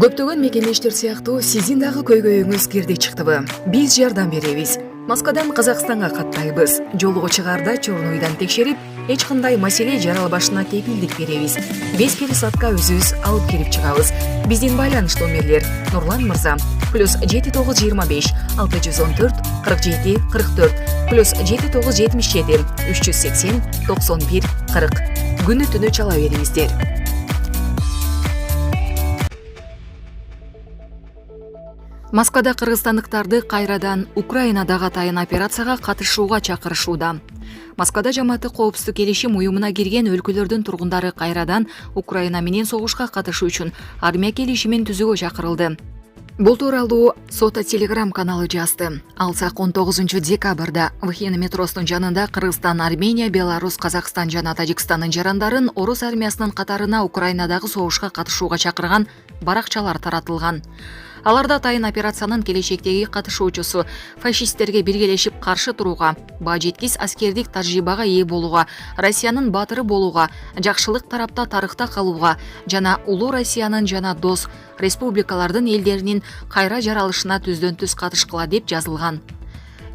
Көптөгөн мекемештер сыяктуу сиздин дагы көйгөйүңүз кирди чыктыбы? Биз жардам беребиз. Москвадан Казакстанга каттайбыз. Жолго чыгаарда чорнойдан текшерип, эч кандай маселе жаралбашына кепилдик беребиз. 5 пересадка өзүбүз алып келип чыгабыз. Биздин байланыш номерлер: Нурлан мырза +7925 614 47 44 +7977 380 91 40. Күнү түнү чала бериңиздер. Москвада кыргызстандыктарды кайрадан Украинадагы атайын операцияга катышууга чакырышууда. Москвада жамааттык коопсуздук келишим уюмуна кирген өлкөлөрдүн тургундары кайрадан Украина менен согушка катышуу үчүн армия келишимин түзүүгө чакырылды. Бул тууралуу Сота Телеграм каналы жазды. Алсак 19 декабрда Вхина метросунун жанында Кыргызстан, Армения, Беларусь, Казакстан жана Тажикстандын жарандарын орус армиясынын катарына Украинадагы согушка катышууга чакырган баракчалар таратылган. Аларда атайын операциянын келечектеги катышуучусу фашисттерге биргелешип каршы турууга, баа жеткис аскердик тажрыйбага ээ болууга, Россиянын баатыры болууга, жакшылык тарапта тарыхта калууга жана улуу Россиянын жана дос республикалардын элдеринин кайра жаралышына түздөн түз катышкыла деп жазылган.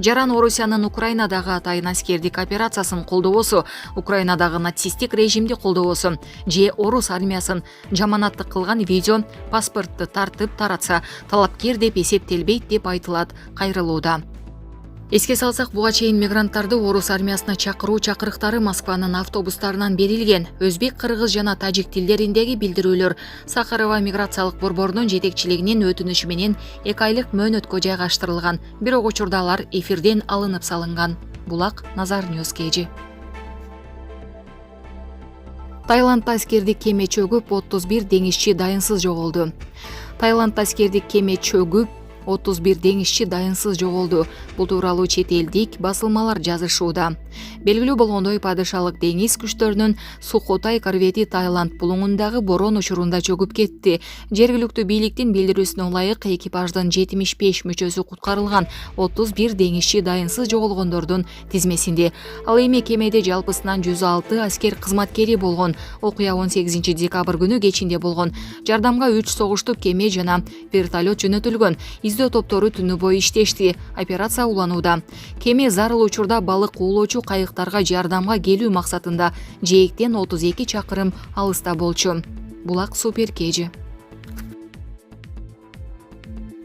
Жаран Орусиянын Украинадагы атайын аскердик операциясын колдоосу, Украинадагы нацисттик режимди колдоосу же орус армиясын жаманаттык кылган видео паспортты тартып таратса талапкер деп эсептелбейт деп айтылат кайрылууда. Эске салсак, буга чейин мигранттарды орус армиясына чакыруу чакырыктары Москванын автобустарынан берилген. Өзбек, кыргыз жана тажик тилдериндеги билдирүүлөр Сахарова миграциялык борборунун жетекчилигинин өтүнүшү менен 2 айлык мөөнөткө жайгаштырылган. Бирок учурда алар эфирден алынып салынган. Булак Назар Ньюс Кежи. Таиландда аскердик кеме чөгүп 31 деңизчи дайынсыз жоголду. Таиландда аскердик кеме чөгүп 31 деңизчи дайынсыз жоголду. Бул тууралуу чет элдик басылмалар жазышууда. Белгилүү болгондой, падышалык деңиз күчтөрүнүн Сухотай корвети Таиланд булуңундагы борон учурунда чөгүп кетти. Жергиликтүү бийликтин билдирүүсүнө ылайык экипаждын 75 мүчөсү куткарылган, 31 деңизчи дайынсыз жоголгондордун тизмесинде. Ал эми кемеде жалпысынан 106 аскер кызматкери болгон. Окуя 18 декабрь күнү кечинде болгон. Жардамга 3 согуштук кеме жана вертолет жөнөтүлгөн. Издөө топтору түнү бою иштешти. Операция уланууда. Кеме зарыл учурда балык уулоочу кайыктарга жардамга келүү максатында жээктен 32 чакырым алыста болчу. Булак Супер Кежи.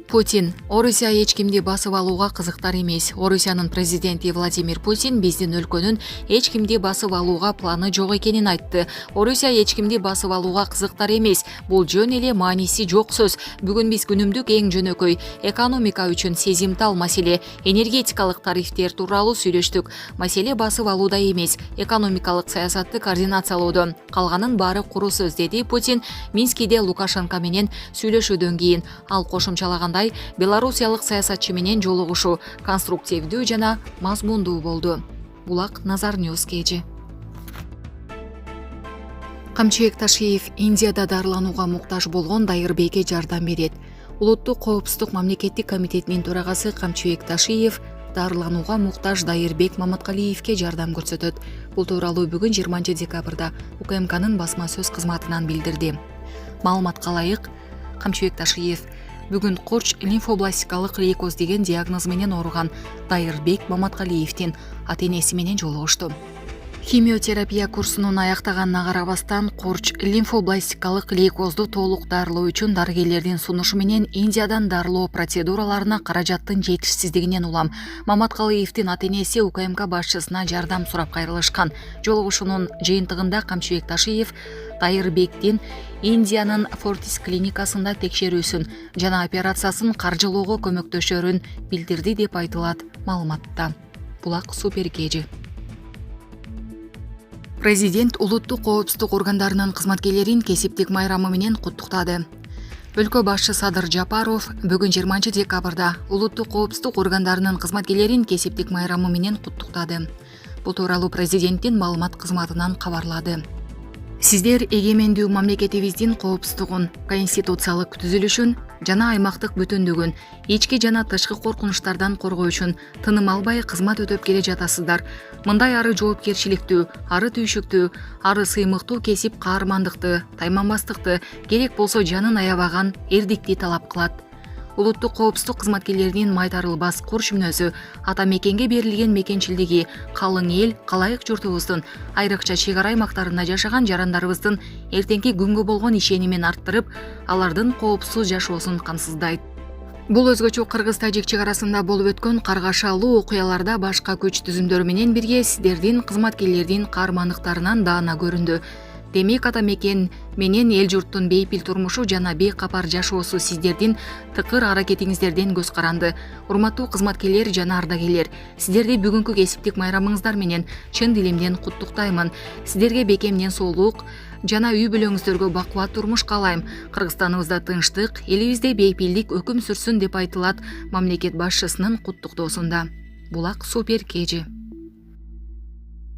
Путин: Орусия эч кимди басып алууга кызыктар эмес. Орусиянын президенти Владимир Путин биздин өлкөнүн эч кимди басып алууга планы жок экенин айтты. Орусия эч кимди басып алууга кызыктар эмес. Бул жөн эле мааниси жок сөз. Бүгүн биз күнүмдүк эң жөнөкөй экономика үчүн сезимтал маселе энергетикалык тарифтер тууралуу сүйлөштүк. Маселе басып алууда эмес, экономикалык саясатты координациялоодо. Калганын баары куру сөз, деди Путин Минскиде Лукашенко менен сүйлөшүүдөн кийин. Ал кошумчалаганда белорусиялык саясатчы менен жолугушуу конструктивдүү жана мазмундуу болду. Булак Назар Ньюс Кежи. Камчыбек Ташиев Индияда дарыланууга муктаж болгон Дайырбекке жардам берет. Улуттук коопсуздук мамлекеттик комитетинин төрагасы Камчыбек Ташиев дарыланууга муктаж Дайырбек Маматкалиевке жардам көрсөтөт. Бул тууралуу бүгүн 20 декабрда УКМКнын басма сөз кызматынан билдирди. Маалыматка ылайык, Камчыбек Ташиев бүгүн Корч лимфобластикалык лейкоз деген диагноз менен ооруган Дайырбек Маматкалиевдин ата-энеси менен жолугушту. Химиотерапия курсунун аяктаганына карабастан Корч лимфобластикалык лейкозду толук дарылоо үчүн дарыгерлердин сунушу менен Индиядан дарылоо процедураларына каражаттын жетишсиздигинен улам Маматкалиевдин ата-энеси УКМК башчысына жардам сурап кайрылышкан. Жолугушуунун жыйынтыгында Камчыбек Ташиев Дайырбектин Индиянын Фортис клиникасында текшерүүсүн жана операциясын каржылоого көмөктөшөрүн билдирди деп айтылат маалыматта. Булак Супер Кежи. Президент улуттук коопсуздук органдарынын кызматкерлерин кесиптик майрамы менен куттуктады. Өлкө башчы Садыр Жапаров бүгүн 20 декабрда улуттук коопсуздук органдарынын кызматкерлерин кесиптик майрамы менен куттуктады. Бул тууралуу президенттин маалымат кызматынан кабарлады. Сиздер эгемендүү мамлекетибиздин коопсуздугун, конституциялык түзүлүшүн, жана аймактык бүтүндүгүн, ички жана тышкы коркунучтардан коргоо үчүн тыным албай кызмат өтөп келе жатасыздар. Мындай ары жоопкерчиликтүү, ары түйшүктүү, ары сыймыктуу кесип каармандыкты, тайманбастыкты, керек болсо жанын аябаган эрдикти талап кылат. Улуттук коопсуздук кызматкерлеринин майтарылбас курч-мүнөзү, ата мекенге берилген мекенчилдиги калың эл, калайык журтубуздун, айрыкча чек ара аймактарында жашаган жарандарыбыздын эртеңки күнгө болгон ишенимин арттырып, алардын коопсуз жашоосун камсыздайт. Бул өзгөчө кыргыз-тажик чек арасында болуп өткөн каргашалуу окуяларда башка күч түзүмдөр менен бирге сиздердин кызматкерлердин каармандыктарынан даана көрүндү. Демек ата мекен менен эл журттун бейпил турмушу жана бейкапар жашоосу сиздердин тыкыр аракетиңиздерден көз каранды. Урматтуу кызматкерлер жана ардагерлер, сиздерди бүгүнкү кесиптик майрамыңыздар менен чын дилимден куттуктаймын. Сиздерге бекемден соолук жана үй бүлөңүздөргө бакубат турмуш каалайм. Кыргызстаныбызда тынчтык, элибизде бейпилдик өкүм сүрсүн деп айтылат мамлекет башчысынын куттуктоосунда. Булак Супер Кежи.